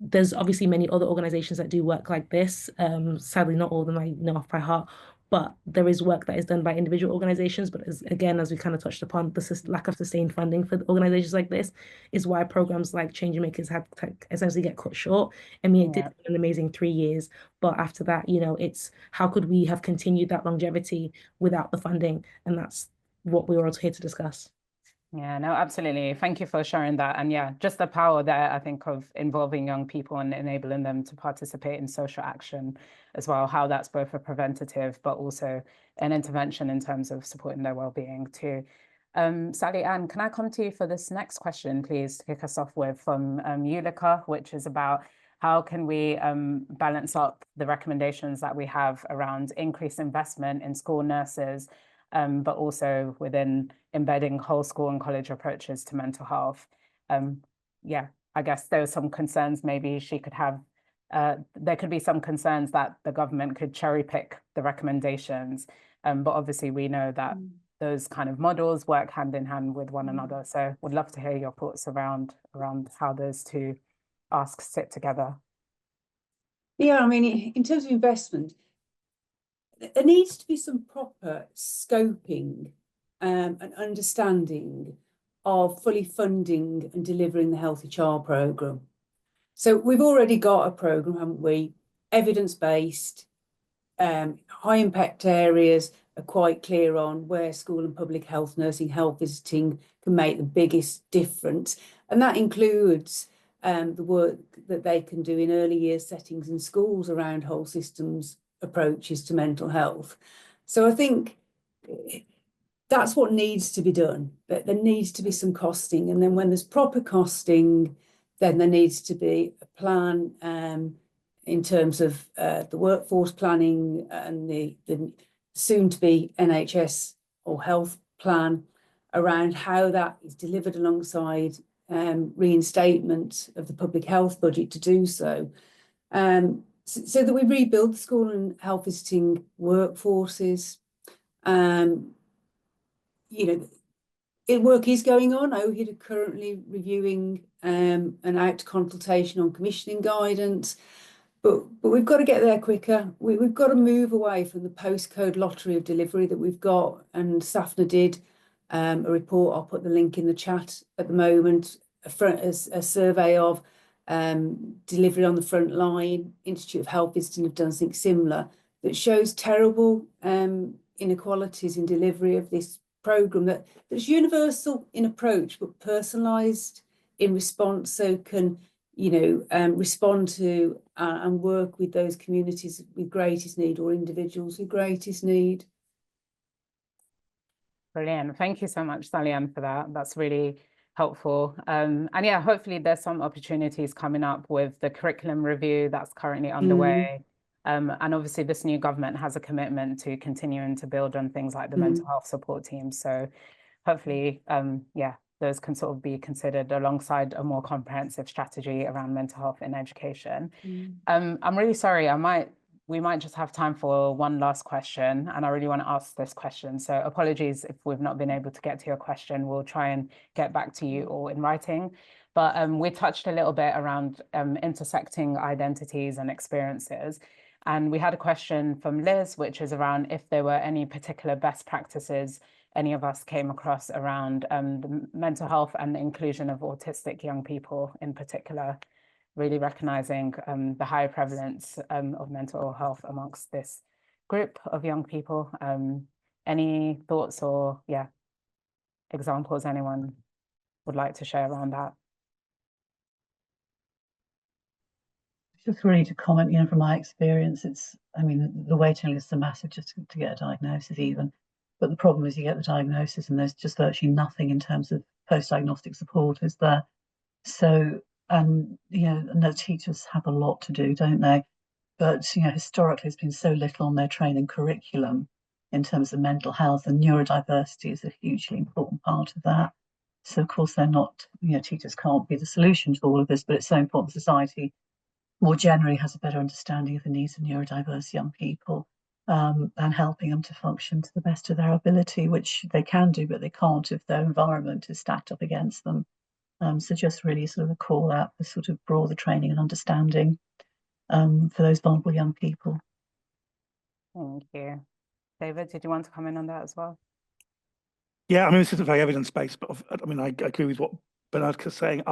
there's obviously many other organizations that do work like this. Sadly, not all of them I know off by heart, but there is work that is done by individual organizations. But as we kind of touched upon, the lack of sustained funding for organizations like this is why programs like Change Makers had to essentially get cut short. I mean, it did an amazing 3 years, but after that, you know, it's how could we have continued that longevity without the funding? And that's what we were also here to discuss. Yeah, no, absolutely. Thank you for sharing that. And yeah, just the power there, I think, of involving young people and enabling them to participate in social action as well, how that's both a preventative, but also an intervention in terms of supporting their well-being too. Sally Ann, can I come to you for this next question, please, to kick us off with from Ulika, which is about how can we balance up the recommendations that we have around increased investment in school nurses, but also within embedding whole school and college approaches to mental health. Yeah, I guess there are some concerns maybe she could have, there could be some concerns that the government could cherry pick the recommendations, but obviously we know that those kind of models work hand in hand with one another. So would love to hear your thoughts around how those two asks sit together. Yeah, I mean, in terms of investment, there needs to be some proper scoping and understanding of fully funding and delivering the Healthy Child programme. So we've already got a programme, haven't we? Evidence-based, high impact areas are quite clear on where school and public health, nursing, health visiting can make the biggest difference. And that includes the work that they can do in early years settings in schools around whole systems approaches to mental health. So I think that's what needs to be done, but there needs to be some costing. And then when there's proper costing, then there needs to be a plan in terms of the workforce planning and the soon to be NHS or health plan around how that is delivered alongside reinstatement of the public health budget to do so. So that we rebuild the school and health visiting workforces. You know, work is going on. OHID are currently reviewing an out to consultation on commissioning guidance, but we've got to get there quicker. We've got to move away from the postcode lottery of delivery that we've got. And Safna did a report. I'll put the link in the chat at the moment. A survey of delivery on the front line. Institute of Health Visiting have done something similar that shows terrible inequalities in delivery of this programme that's universal in approach but personalised in response, so can, you know, respond to and work with those communities with greatest need or individuals with greatest need. Brilliant. Thank you so much, Sally Ann, for that. That's really helpful. And yeah, hopefully there's some opportunities coming up with the curriculum review that's currently underway. And obviously this new government has a commitment to continuing to build on things like the mental health support team. So hopefully, yeah, those can sort of be considered alongside a more comprehensive strategy around mental health in education. I'm really sorry, we might just have time for one last question, and I really want to ask this question. So apologies if we've not been able to get to your question. We'll try and get back to you all in writing. But we touched a little bit around intersecting identities and experiences. And we had a question from Liz, which is around if there were any particular best practices any of us came across around the mental health and the inclusion of autistic young people in particular, really recognizing the high prevalence of mental health amongst this group of young people. Any thoughts or examples anyone would like to share around that? Just really to comment, from my experience, I mean, the waiting lists are massive just to get a diagnosis even. But the problem is you get the diagnosis and there's just virtually nothing in terms of post-diagnostic support, is there? So, and the teachers have a lot to do, don't they? But, historically, there's been so little on their training curriculum in terms of mental health, and neurodiversity is a hugely important part of that. So, of course, they're not, teachers can't be the solution to all of this, but it's so important society more generally has a better understanding of the needs of neurodiverse young people, and helping them to function to the best of their ability, which they can do, but they can't if their environment is stacked up against them. So just really sort of a call out for sort of broader training and understanding for those vulnerable young people. Thank you. David, did you want to come in on that as well? Yeah, I mean, this isn't very evidence-based, but I mean, I agree with what Bernard's saying.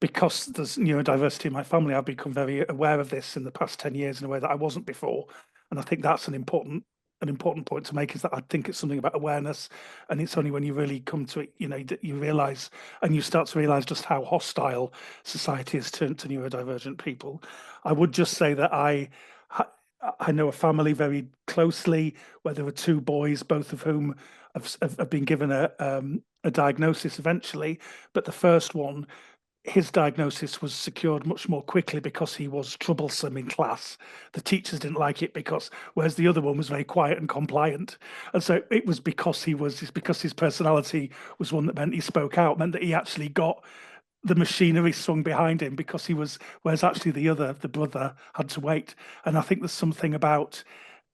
Because there's neurodiversity in my family, I've become very aware of this in the past 10 years in a way that I wasn't before. And I think that's an important point to make, is that I think it's something about awareness, and it's only when you really come to it, you realize, and you start to realize just how hostile society is to neurodivergent people. I would just say that I know a family very closely where there were two boys, both of whom have been given a diagnosis eventually, but the first one, his diagnosis was secured much more quickly because he was troublesome in class. The teachers didn't like it whereas the other one was very quiet and compliant. And so it was because his personality was one that meant he spoke out, meant that he actually got the machinery swung behind him, whereas actually the brother had to wait. And I think there's something about,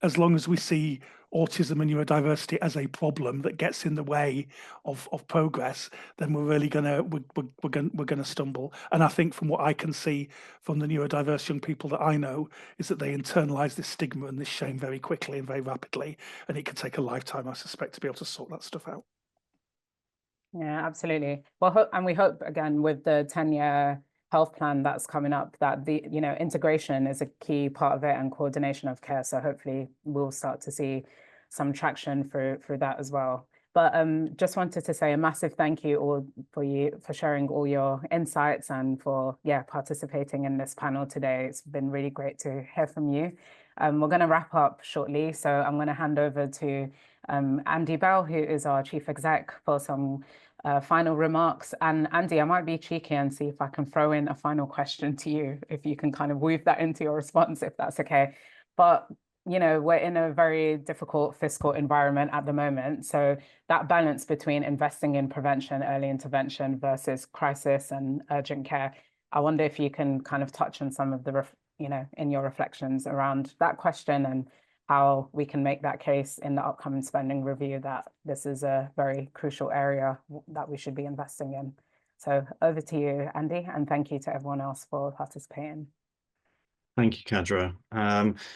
as long as we see autism and neurodiversity as a problem that gets in the way of progress, then we're really gonna stumble. And I think from what I can see from the neurodiverse young people that I know, is that they internalize this stigma and this shame very quickly and very rapidly, and it could take a lifetime, I suspect, to be able to sort that stuff out. Yeah, absolutely. Well, and we hope, again, with the 10-year health plan that's coming up, that the integration is a key part of it, and coordination of care. So hopefully we'll start to see some traction for that as well. But just wanted to say a massive thank you all for sharing all your insights and for participating in this panel today. It's been really great to hear from you. We're going to wrap up shortly, so I'm going to hand over to Andy Bell, who is our chief exec, for some final remarks. And Andy, I might be cheeky and see if I can throw in a final question to you, if you can kind of weave that into your response, if that's okay. But we're in a very difficult fiscal environment at the moment. So that balance between investing in prevention, early intervention versus crisis and urgent care, I wonder if you can kind of touch on some of the, in your reflections around that question, and how we can make that case in the upcoming spending review that this is a very crucial area that we should be investing in. So over to you, Andy, and thank you to everyone else for participating. Thank you, Kadra.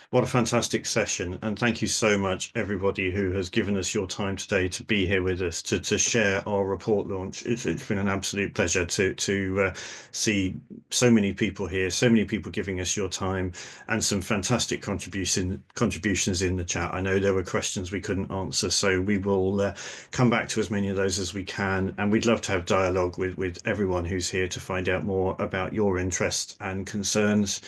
What a fantastic session. And thank you so much, everybody who has given us your time today to be here with us, to share our report launch. It's been an absolute pleasure to see so many people here, so many people giving us your time, and some fantastic contributions in the chat. I know there were questions we couldn't answer, so we will come back to as many of those as we can. And we'd love to have dialogue with everyone who's here to find out more about your interests and concerns.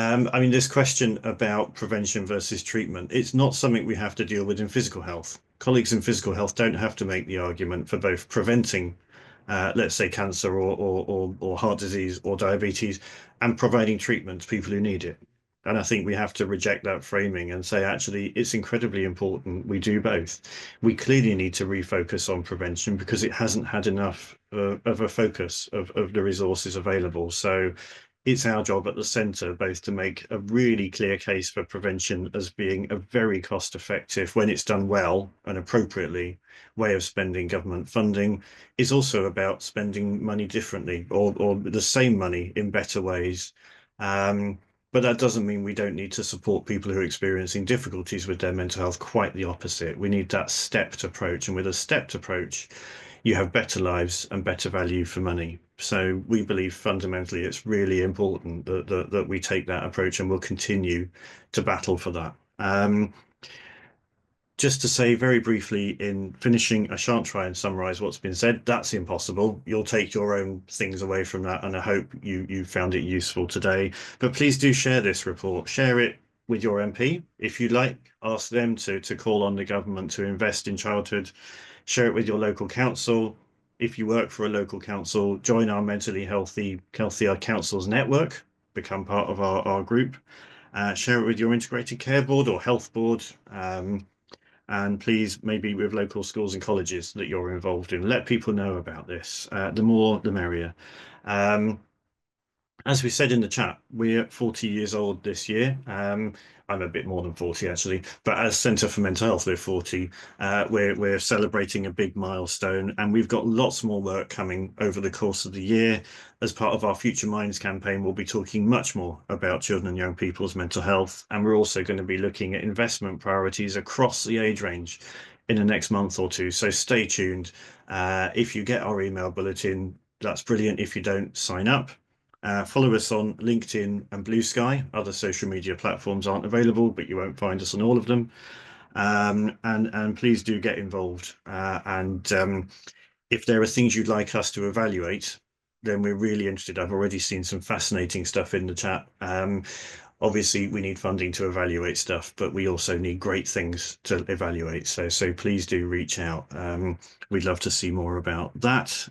I mean, this question about prevention versus treatment, it's not something we have to deal with in physical health. Colleagues in physical health don't have to make the argument for both preventing, let's say, cancer or heart disease or diabetes, and providing treatment to people who need it. And I think we have to reject that framing and say, actually, it's incredibly important we do both. We clearly need to refocus on prevention because it hasn't had enough of a focus of the resources available. So it's our job at the centre both to make a really clear case for prevention as being a very cost-effective, when it's done well and appropriately, way of spending government funding. Is also about spending money differently, or the same money in better ways. But that doesn't mean we don't need to support people who are experiencing difficulties with their mental health. Quite the opposite. We need that stepped approach. And with a stepped approach, you have better lives and better value for money. So we believe fundamentally it's really important that we take that approach, and we'll continue to battle for that. Just to say very briefly in finishing, I shan't try and summarize what's been said. That's impossible. You'll take your own things away from that, and I hope you found it useful today. But please do share this report. Share it with your MP if you like. Ask them to call on the government to invest in childhood. Share it with your local council. If you work for a local council, join our Mentally Healthier Councils network. Become part of our group. Share it with your integrated care board or health board. And please, maybe with local schools and colleges that you're involved in, let people know about this. The more, the merrier. As we said in the chat, we're 40 years old this year. I'm a bit more than 40 actually, but as Centre for Mental Health, we're 40. We're celebrating a big milestone, and we've got lots more work coming over the course of the year. As part of our Future Minds campaign, we'll be talking much more about children and young people's mental health, and we're also going to be looking at investment priorities across the age range in the next month or two. So stay tuned. If you get our email bulletin, that's brilliant. If you don't, sign up. Follow us on LinkedIn and Blue Sky. Other social media platforms aren't available, but you won't find us on all of them. And please do get involved. If there are things you'd like us to evaluate, then we're really interested. I've already seen some fascinating stuff in the chat. Obviously, we need funding to evaluate stuff, but we also need great things to evaluate. So please do reach out. We'd love to see more about that.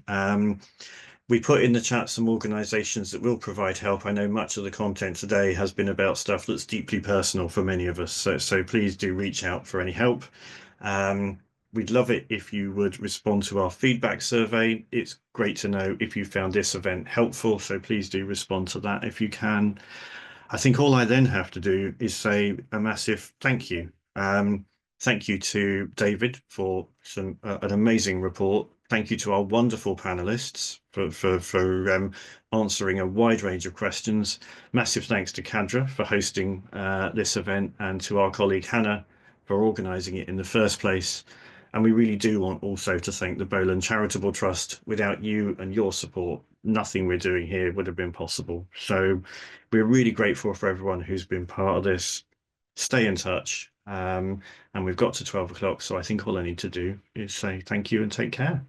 We put in the chat some organisations that will provide help. I know much of the content today has been about stuff that's deeply personal for many of us. So please do reach out for any help. We'd love it if you would respond to our feedback survey. It's great to know if you found this event helpful. So please do respond to that if you can. I think all I then have to do is say a massive thank you. Thank you to David for an amazing report. Thank you to our wonderful panelists for answering a wide range of questions. Massive thanks to Kadra for hosting this event, and to our colleague Hannah for organising it in the first place. And we really do want also to thank the Bowland Charitable Trust. Without you and your support, nothing we're doing here would have been possible. So we're really grateful for everyone who's been part of this. Stay in touch. And we've got to 12 o'clock, so I think all I need to do is say thank you and take care.